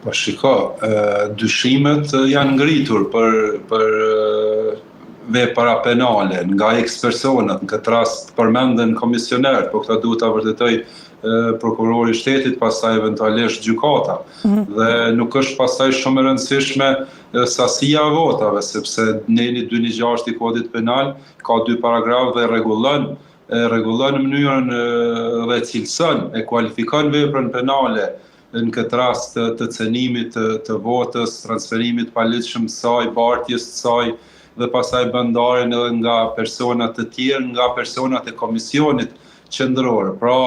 Po shiko, dyshimet janë ngritur për vepra penale nga eks-personat, në këtë rast përmenden komisioner, po këta duhet ta vërtetoj prokurori i shtetit, pastaj eventualisht gjykata. Dhe nuk është pastaj shumë e rëndësishme sasia e votave, sepse neli 216 i kodit penal ka 2 paragraf dhe rregullon mënyrën dhe cilëson e kualifikon veprën penale në këtë rast të cenimit të votës, transferimit paligjshëm të saj, bartjes të saj, dhe pastaj bën ndarjen edhe nga persona të tjerë, nga personat e komisionit qendror. Pra,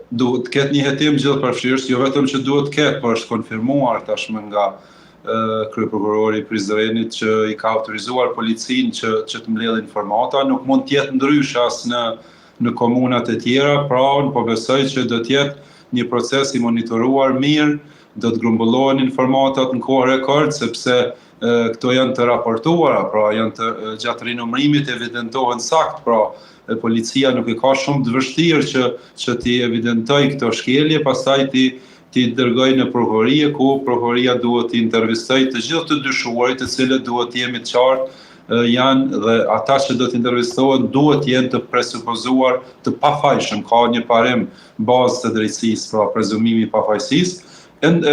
duhet të ketë një hetim gjithëpërfshirës, jo vetëm që duhet të ketë, por është konfirmuar tashmë nga kryeprokurori i Prizrenit që i ka autorizuar policinë që të mbledhë informata, nuk mund të jetë ndryshe as në komunat e tjera, pra unë po besoj që do të jetë një proces i monitoruar mirë, do të grumbullohen informatat në kohë rekord, sepse këto janë të raportuara, pra janë gjatë rinumërimit evidentohen sakt, pra policia nuk e ka shumë të vështirë që t'i evidentoj këto shkelje, pastaj t'i dërgoj në prokurori, ku prokuroria duhet t'i intervistoj të gjithë të dyshuarit, të cilët duhet jemi të qartë janë dhe ata që do të intervistohen duhet jenë të presupozuar të pafajshëm, ka një parim bazë të drejtësisë, pra prezumimi i pafajësisë.